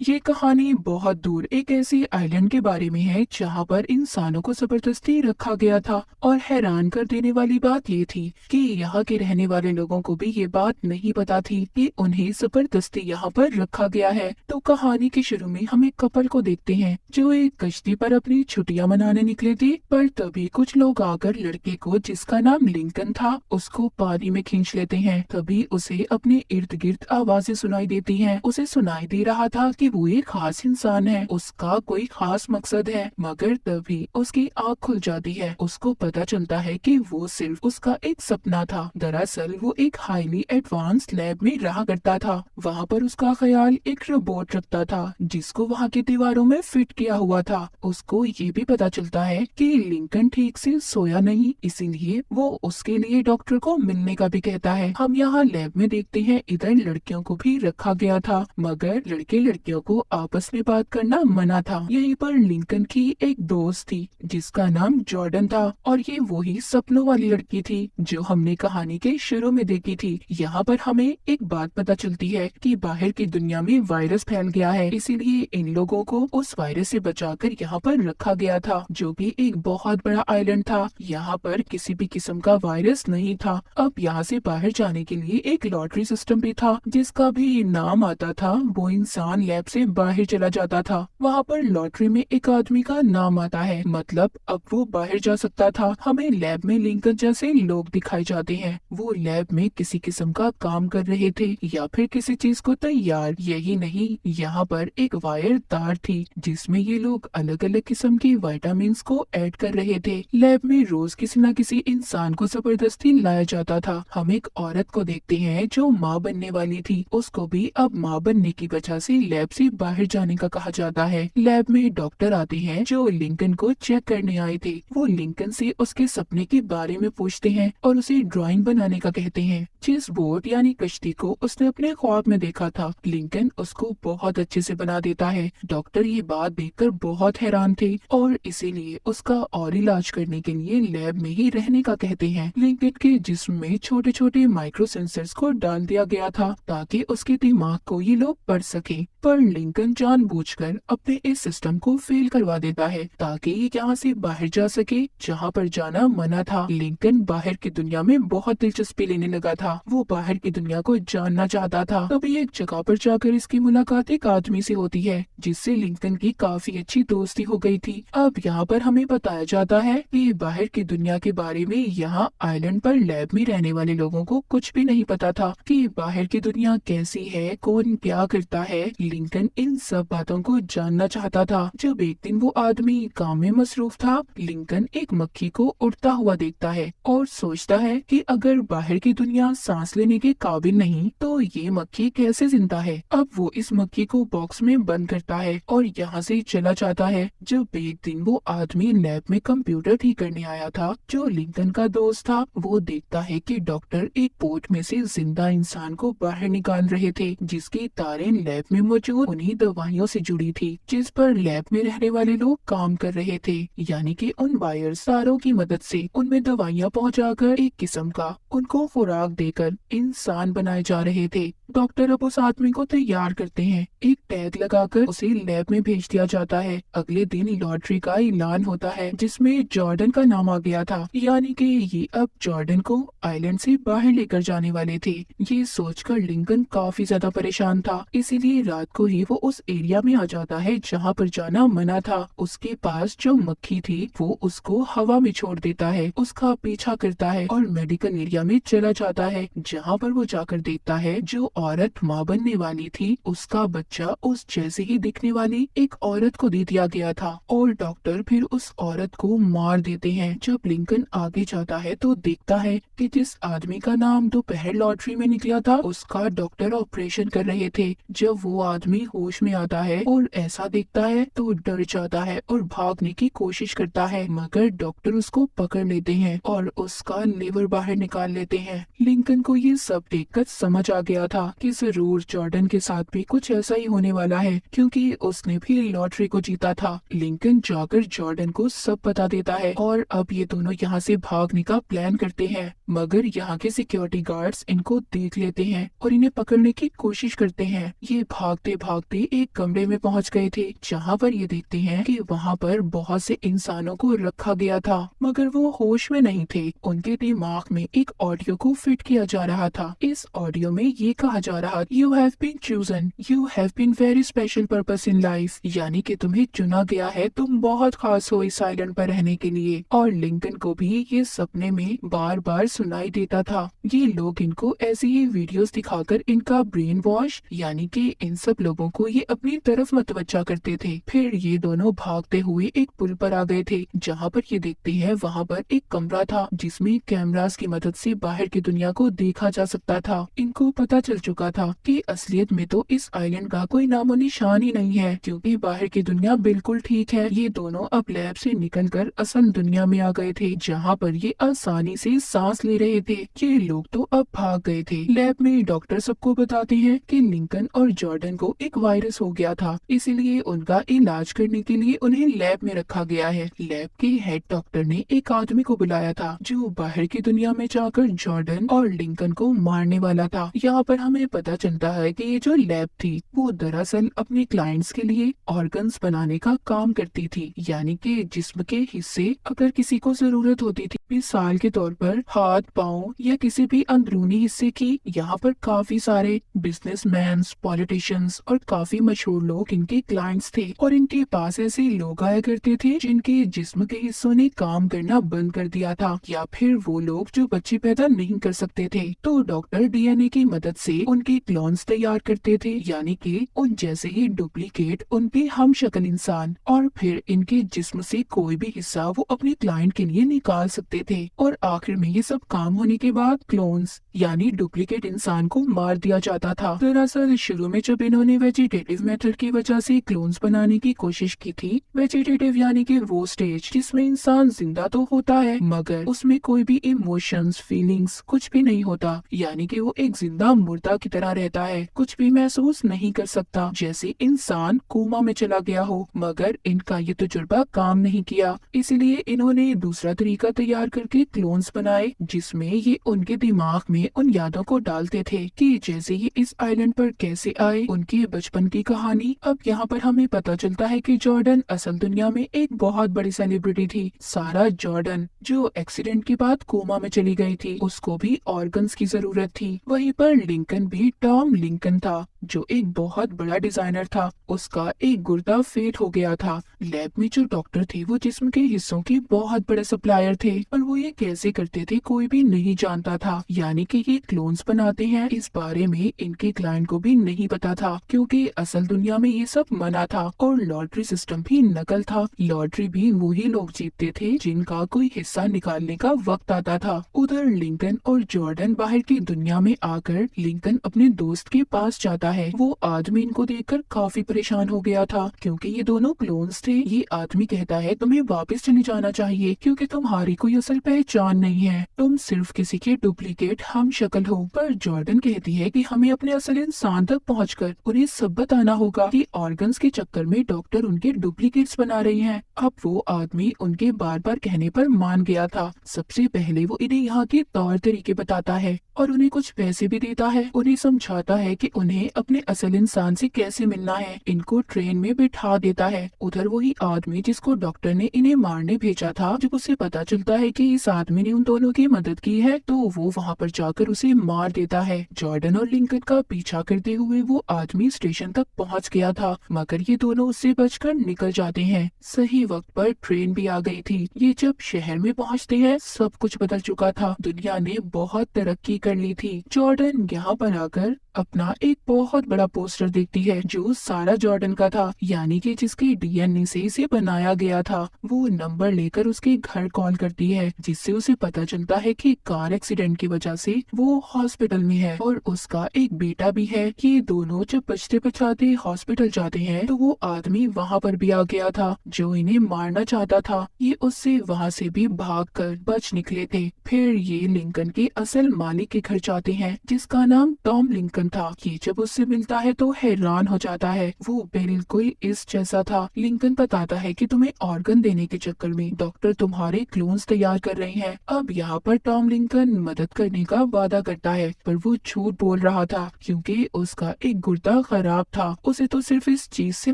ये कहानी बहुत दूर एक ऐसी आइलैंड के बारे में है जहाँ पर इंसानों को जबरदस्ती रखा गया था। और हैरान कर देने वाली बात ये थी कि यहाँ के रहने वाले लोगों को भी ये बात नहीं पता थी कि उन्हें जबरदस्ती यहाँ पर रखा गया है। तो कहानी के शुरू में हम एक कपल को देखते हैं जो एक कश्ती पर अपनी छुट्टियां मनाने निकले थे। पर तभी कुछ लोग आकर लड़के को, जिसका नाम लिंकन था, उसको पानी में खींच लेते हैं। तभी उसे अपने इर्द गिर्द आवाजें सुनाई देती हैं। उसे सुनाई दे रहा था कि वो एक खास इंसान है, उसका कोई खास मकसद है। मगर तभी उसकी आँख खुल जाती है। उसको पता चलता है कि वो सिर्फ उसका एक सपना था। दरअसल वो एक हाईली एडवांस लैब में रहा करता था। वहाँ पर उसका ख्याल एक रोबोट रखता था जिसको वहाँ की दीवारों में फिट किया हुआ था। उसको ये भी पता चलता है कि लिंकन ठीक से सोया नहीं, इसीलिए वो उसके लिए डॉक्टर को मिलने का भी कहता है। हम यहाँ लैब में देखते हैं इधर लड़कियों को भी रखा गया था, मगर लड़के लड़कियों को आपस में बात करना मना था। यहीं पर लिंकन की एक दोस्त थी जिसका नाम जॉर्डन था, और ये वही सपनों वाली लड़की थी जो हमने कहानी के शुरू में देखी थी। यहाँ पर हमें एक बात पता चलती है कि बाहर की दुनिया में वायरस फैल गया है, इसीलिए इन लोगों को उस वायरस से बचाकर यहाँ पर रखा गया था, जो कि एक बहुत बड़ा आइलैंड था। यहाँ पर किसी भी किस्म का वायरस नहीं था। अब यहाँ से बाहर जाने के लिए एक लॉटरी सिस्टम भी था, जिसका भी नाम आता था वो इंसान लैब से बाहर चला जाता था। वहाँ पर लॉटरी में एक आदमी का नाम आता है, मतलब अब वो बाहर जा सकता था। हमें लैब में लिंकन जैसे लोग दिखाई जाते हैं। वो लैब में किसी किस्म का काम कर रहे थे या फिर किसी चीज को तैयार। यही नहीं, यहाँ पर एक वायर तार थी जिसमें ये लोग अलग अलग किस्म की विटामिन को ऐड कर रहे थे। लैब में रोज किसी न किसी इंसान को जबरदस्ती लाया जाता था। हम एक औरत को देखते हैं जो माँ बनने वाली थी। उसको भी अब माँ बनने की वजह से लैब से बाहर जाने का कहा जाता है। लैब में डॉक्टर आते हैं जो लिंकन को चेक करने आए थे। वो लिंकन से उसके सपने के बारे में पूछते हैं और उसे ड्राइंग बनाने का कहते हैं, जिस बोट यानी कश्ती को उसने अपने ख्वाब में देखा था। लिंकन उसको बहुत अच्छे से बना देता है। डॉक्टर ये बात देखकर बहुत हैरान थे और इसीलिए उसका और इलाज करने के लिए लैब में ही रहने का कहते हैं। लिंकन के जिस्म में छोटे छोटे माइक्रो सेंसर्स को डाल दिया गया था ताकि उसके दिमाग को ये लोग पढ़ सके। पर लिंकन जानबूझकर अपने इस सिस्टम को फेल करवा देता है ताकि ये यहाँ से बाहर जा सके जहाँ पर जाना मना था। लिंकन बाहर की दुनिया में बहुत दिलचस्पी लेने लगा था। वो बाहर की दुनिया को जानना चाहता था। तभी एक जगह पर जाकर इसकी मुलाकात एक आदमी से होती है जिससे लिंकन की काफी अच्छी दोस्ती हो गई थी। अब यहाँ पर हमें बताया जाता है कि बाहर की दुनिया के बारे में यहाँ आइलैंड पर लैब में रहने वाले लोगों को कुछ भी नहीं पता था कि बाहर की दुनिया कैसी है, कौन क्या करता है। लिंकन इन सब बातों को जानना चाहता था। जब एक दिन वो आदमी काम में मसरूफ था, लिंकन एक मक्खी को उड़ता हुआ देखता है और सोचता है कि अगर बाहर की दुनिया सांस लेने के काबिल नहीं तो ये मक्खी कैसे जिंदा है। अब वो इस मक्खी को बॉक्स में बंद करता है और यहाँ से चला जाता है। जब एक दिन वो आदमी लैब में कंप्यूटर ठीक करने आया था जो लिंकन का दोस्त था, वो देखता है कि डॉक्टर एक पोर्ट में से जिंदा इंसान को बाहर निकाल रहे थे जिसकी तारें लैब में मौजूद उन्हीं दवाइयों से जुड़ी थी जिस पर लैब में रहने वाले लोग काम कर रहे थे। यानी कि उन वायर्स तारों की मदद से उनमें दवाइयाँ पहुंचाकर एक किस्म का उनको खुराक देकर इंसान बनाए जा रहे थे। डॉक्टर अब उस आदमी को तैयार करते हैं। एक टैग लगाकर उसे लैब में भेज दिया जाता है। अगले दिन लॉटरी का ऐलान होता है जिसमें जॉर्डन का नाम आ गया था, यानी कि ये अब जॉर्डन को आइलैंड से बाहर लेकर जाने वाले थे। ये सोचकर लिंकन काफी ज्यादा परेशान था, इसीलिए रात को ही वो उस एरिया में आ जाता है जहाँ पर जाना मना था। उसके पास जो मक्खी थी वो उसको हवा में छोड़ देता है, उसका पीछा करता है और मेडिकल एरिया में चला जाता है जहाँ पर वो जाकर देखता है जो औरत माँ बनने वाली थी उसका बच्चा उस जैसे ही दिखने वाली एक औरत को दे दिया गया था और डॉक्टर फिर उस औरत को मार देते हैं। जब लिंकन आगे जाता है तो देखता है कि जिस आदमी का नाम दोपहर लॉटरी में निकला था उसका डॉक्टर ऑपरेशन कर रहे थे। जब वो आदमी होश में आता है और ऐसा देखता है तो डर जाता है और भागने की कोशिश करता है, मगर डॉक्टर उसको पकड़ लेते हैं और उसका लिवर बाहर निकाल लेते हैं। लिंकन को ये सब देखकर समझ आ गया था था कि जरूर जॉर्डन के साथ भी कुछ ऐसा ही होने वाला है, क्योंकि उसने भी लॉटरी को जीता था। लिंकन जाकर जॉर्डन को सब बता देता है और अब ये दोनों यहाँ से भागने का प्लान करते हैं, मगर यहाँ के सिक्योरिटी गार्ड्स इनको देख लेते हैं और इन्हें पकड़ने की कोशिश करते हैं। ये भागते भागते एक कमरे में पहुँच गए थे, जहाँ पर ये देखते हैं कि वहाँ पर बहुत से इंसानों को रखा गया था, मगर वो होश में नहीं थे। उनके दिमाग में एक ऑडियो को फिट किया जा रहा था। इस ऑडियो में ये कहा जा रहा, you have been chosen, you have been very special purpose in life, यानी कि तुम्हें चुना गया है, तुम बहुत खास हो इस आइलैंड पर रहने के लिए। और लिंकन को भी ये सपने में बार बार सुनाई देता था। ये लोग इनको ऐसी ही वीडियोस दिखाकर इनका ब्रेन वॉश, यानी कि इन सब लोगों को ये अपनी तरफ मतवज्जा करते थे। फिर ये दोनों भागते हुए एक पुल पर आ गए थे, जहाँ पर ये देखते हैं वहाँ पर एक कमरा था जिसमें कैमरास की मदद से बाहर की दुनिया को देखा जा सकता था। इनको पता चल चुका था कि असलियत में तो इस आइलैंड का कोई नामो निशान ही नहीं है, क्योंकि बाहर की दुनिया बिल्कुल ठीक है। ये दोनों अब लैब से निकलकर असल दुनिया में आ गए थे, जहाँ पर ये आसानी से सांस ले रहे थे। ये लोग तो अब भाग गए थे। लैब में डॉक्टर सबको बताते हैं कि लिंकन और जॉर्डन को एक वायरस हो गया था, इसीलिए उनका इलाज करने के लिए उन्हें लैब में रखा गया है। लैब के हेड डॉक्टर ने एक आदमी को बुलाया था जो बाहर की दुनिया में जाकर जॉर्डन और लिंकन को मारने वाला था। यहाँ पर हमें पता चलता है कि ये जो लैब थी वो दरअसल अपने क्लाइंट्स के लिए ऑर्गन्स बनाने का काम करती थी, यानी कि जिस्म के हिस्से अगर किसी को जरूरत होती थी, मिसाल के तौर पर हाथ, पाँव या किसी भी अंदरूनी हिस्से की। यहाँ पर काफी सारे बिजनेसमैन, पॉलिटिशियंस और काफी मशहूर लोग इनके क्लाइंट्स थे, और इनके पास ऐसे लोग आया करते थे जिनके जिस्म के हिस्सों ने काम करना बंद कर दिया था, या फिर वो लोग जो बच्चे पैदा नहीं कर सकते थे। तो डॉक्टर डीएनए की मदद से उनके क्लोन्स तैयार करते थे, यानी कि उन जैसे ही डुप्लीकेट उनके हम शक्ल इंसान, और फिर इनके जिस्म से कोई भी हिस्सा वो अपने क्लाइंट के लिए निकाल सकते थे। और आखिर में ये सब काम होने के बाद क्लोन्स यानी डुप्लीकेट इंसान को मार दिया जाता था। दरअसल शुरू में जब इन्होंने वेजिटेटिव मेथड की वजह से क्लोन्स बनाने की कोशिश की थी, वेजिटेटिव यानी कि वो स्टेज जिसमें इंसान जिंदा तो होता है मगर उसमें कोई भी इमोशंस, फीलिंग्स कुछ भी नहीं होता, यानी कि वो एक जिंदा मुर्दा की तरह रहता है, कुछ भी महसूस नहीं कर सकता, जैसे इंसान कोमा में चला गया हो। मगर इनका ये तजुर्बा काम नहीं किया, इसीलिए इन्होंने दूसरा तरीका तैयार करके क्लोन्स बनाए, जिसमें ये उनके दिमाग में उन यादों को डालते थे कि जैसे ये इस आइलैंड पर कैसे आए, उनके बचपन की कहानी। अब यहाँ पर हमें पता चलता है कि जॉर्डन असल दुनिया में एक बहुत बड़ी सेलिब्रिटी थी। सारा जॉर्डन जो एक्सीडेंट के बाद कोमा में चली गई थी, उसको भी ऑर्गन्स की जरूरत थी। वहीं पर लिंकन भी टॉम लिंकन था जो एक बहुत बड़ा डिजाइनर था, उसका एक गुर्दा फेट हो गया था। लैब में जो डॉक्टर थे वो जिस्म के हिस्सों के बहुत बड़े सप्लायर थे, और वो ये कैसे करते थे कोई भी नहीं जानता था, यानी कि ये क्लोन्स बनाते हैं इस बारे में इनके क्लाइंट को भी नहीं पता था, क्योंकि असल दुनिया में ये सब मना था। और लॉटरी सिस्टम भी नकल था, लॉटरी भी वही लोग जीतते थे जिनका कोई हिस्सा निकालने का वक्त आता था। उधर लिंकन और जॉर्डन बाहर की दुनिया में आकर लिंकन अपने दोस्त के पास जाता है। वो आदमी इनको देखकर काफी परेशान हो गया था, क्योंकि ये दोनों क्लोन्स थे। ये आदमी कहता है तुम्हें वापस चले जाना चाहिए, क्योंकि तुम्हारी कोई असल पहचान नहीं है, तुम सिर्फ किसी के डुप्लीकेट हम शक्ल हो। पर जॉर्डन कहती है कि हमें अपने असल इंसान तक पहुंचकर उन्हें सब बताना होगा कि ऑर्गन्स के चक्कर में डॉक्टर उनके डुप्लीकेट्स बना रहे हैं। अब वो आदमी उनके बार बार कहने पर मान गया था। सबसे पहले वो इन्हें यहाँ के तौर तरीके बताता है और उन्हें कुछ पैसे भी देता है। उन्हें समझाता है कि उन्हें अपने असल इंसान से कैसे मिलना है, इनको ट्रेन में बिठा देता है। उधर वही आदमी जिसको डॉक्टर ने इन्हें मारने भेजा था, जब उसे पता चलता है कि इस आदमी ने उन दोनों की मदद की है, तो वो वहाँ पर जाकर उसे मार देता है। जॉर्डन और लिंकन का पीछा करते हुए वो आदमी स्टेशन तक पहुँच गया था, मगर ये दोनों उससे बचकर निकल जाते हैं। सही वक्त पर ट्रेन भी आ गई थी। ये जब शहर में पहुँचते हैं सब कुछ बदल चुका था, दुनिया ने बहुत तरक्की कर ली थी। जॉर्डन यहाँ पर आकर अपना एक बहुत बड़ा पोस्टर देखती है जो सारा जॉर्डन का था, यानी कि जिसके डीएनए से इसे बनाया गया था। वो नंबर लेकर उसके घर कॉल करती है, जिससे उसे पता चलता है कि कार एक्सीडेंट की वजह से वो हॉस्पिटल में है और उसका एक बेटा भी है। ये दोनों जब बचते बचाते हॉस्पिटल जाते हैं तो वो आदमी वहाँ पर भी आ गया था जो इन्हें मारना चाहता था। ये उससे वहाँ से भी भागकर बच निकले थे। फिर ये लिंकन के असल मालिक के घर जाते हैं जिसका नाम टॉम लिंकन लिंकन था। ये जब उससे मिलता है तो हैरान हो जाता है, वो बिल्कुल इस जैसा था। लिंकन बताता है कि तुम्हें ऑर्गन देने के चक्कर में डॉक्टर तुम्हारे क्लोन्स तैयार कर रहे हैं। अब यहाँ पर टॉम लिंकन मदद करने का वादा करता है, पर वो झूठ बोल रहा था क्योंकि उसका एक गुर्दा खराब था। उसे तो सिर्फ इस चीज से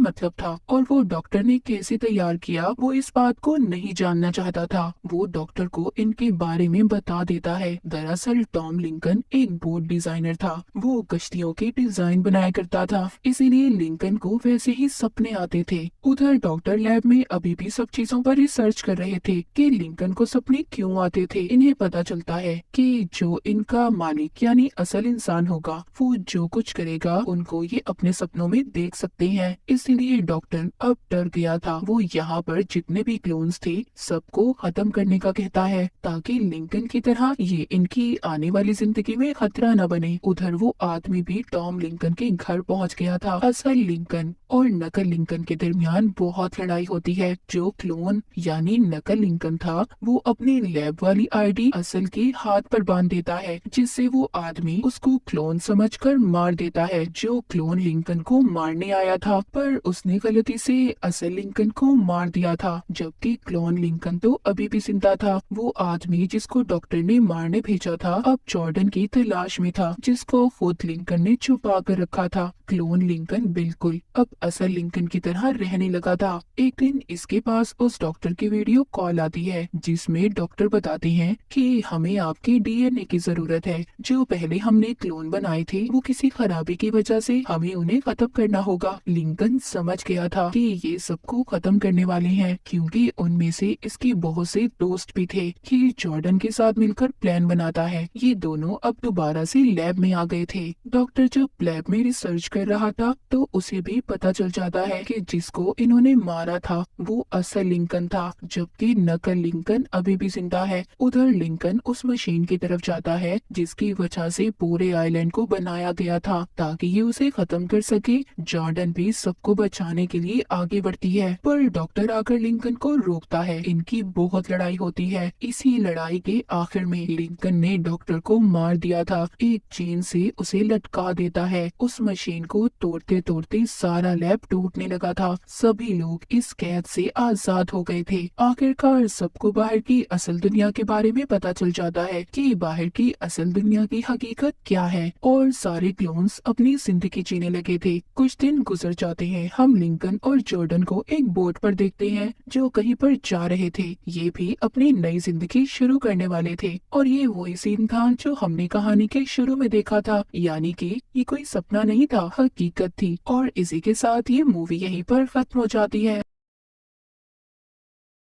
मतलब था, और वो डॉक्टर ने कैसे तैयार किया वो इस बात को नहीं जानना चाहता था। वो डॉक्टर को इनके बारे में बता देता है। दरअसल टॉम लिंकन एक बोट डिजाइनर था, वो कश्तियों के डिजाइन बनाया करता था, इसीलिए लिंकन को वैसे ही सपने आते थे। उधर डॉक्टर लैब में अभी भी सब चीजों पर रिसर्च कर रहे थे कि लिंकन को सपने क्यों आते थे। इन्हें पता चलता है कि जो इनका मालिक यानी असल इंसान होगा, वो जो कुछ करेगा उनको ये अपने सपनों में देख सकते हैं। इसीलिए डॉक्टर अब डर गया था। वो यहाँ पर जितने भी क्लोन्स थे सबको खत्म करने का कहता है, ताकि लिंकन की तरह ये इनकी आने वाली जिंदगी में खतरा न बने। उधर वो आदमी भी टॉम लिंकन के घर पहुँच गया था। असल लिंकन और नकल लिंकन के दरमियान बहुत लड़ाई होती है। जो क्लोन यानी नकल लिंकन था, वो अपनी लैब वाली आईडी असल के हाथ पर बांध देता है, जिससे वो आदमी उसको क्लोन समझकर मार देता है। जो क्लोन लिंकन को मारने आया था, पर उसने गलती से असल लिंकन को मार दिया था, जबकि क्लोन लिंकन तो अभी भी जिंदा था। वो आदमी जिसको डॉक्टर ने मारने भेजा था अब जॉर्डन की तलाश में था, जिसको खुद लिंकन ने छुपा कर रखा था। क्लोन लिंकन बिल्कुल अब असल लिंकन की तरह रहने लगा था। एक दिन इसके पास उस डॉक्टर की वीडियो कॉल आती है, जिसमें डॉक्टर बताते हैं कि हमें आपके डीएनए की जरूरत है। जो पहले हमने क्लोन बनाए थे वो किसी खराबी की वजह से हमें उन्हें खत्म करना होगा। लिंकन समझ गया था कि ये सबको खत्म करने वाले हैं, क्योंकि उनमें से इसके बहुत से दोस्त भी थे कि जॉर्डन के साथ मिलकर प्लान बनाता है। ये दोनों अब दोबारा से लैब में आ गए थे। डॉक्टर जब लैब में रिसर्च कर रहा था तो उसे भी पता चल जाता है कि जिसको इन्होंने मारा था वो असल लिंकन था, जबकि नकल लिंकन अभी भी जिंदा है। उधर लिंकन उस मशीन की तरफ जाता है जिसकी वजह से पूरे आइलैंड को बनाया गया था, ताकि ये उसे खत्म कर सके। जॉर्डन भी सबको बचाने के लिए आगे बढ़ती है, पर डॉक्टर आकर लिंकन को रोकता है। इनकी बहुत लड़ाई होती है। इसी लड़ाई के आखिर में लिंकन ने डॉक्टर को मार दिया था, एक चेन से उसे लटका देता है। उस मशीन को तोड़ते तोड़ते सारा लैब टूटने लगा था। सभी लोग इस कैद से आजाद हो गए थे। आखिरकार सबको बाहर की असल दुनिया के बारे में पता चल जाता है कि बाहर की असल दुनिया की हकीकत क्या है, और सारे क्लोन्स अपनी जिंदगी जीने लगे थे। कुछ दिन गुजर जाते हैं। हम लिंकन और जॉर्डन को एक बोट पर देखते हैं जो कहीं पर जा रहे थे। ये भी अपनी नई जिंदगी शुरू करने वाले थे, और ये वही सीन था जो हमने कहानी के शुरू में देखा था, यानी कि ये कोई सपना नहीं था, हकीकत थी। और इसी के साथ ये मूवी यहीं पर खत्म हो जाती है।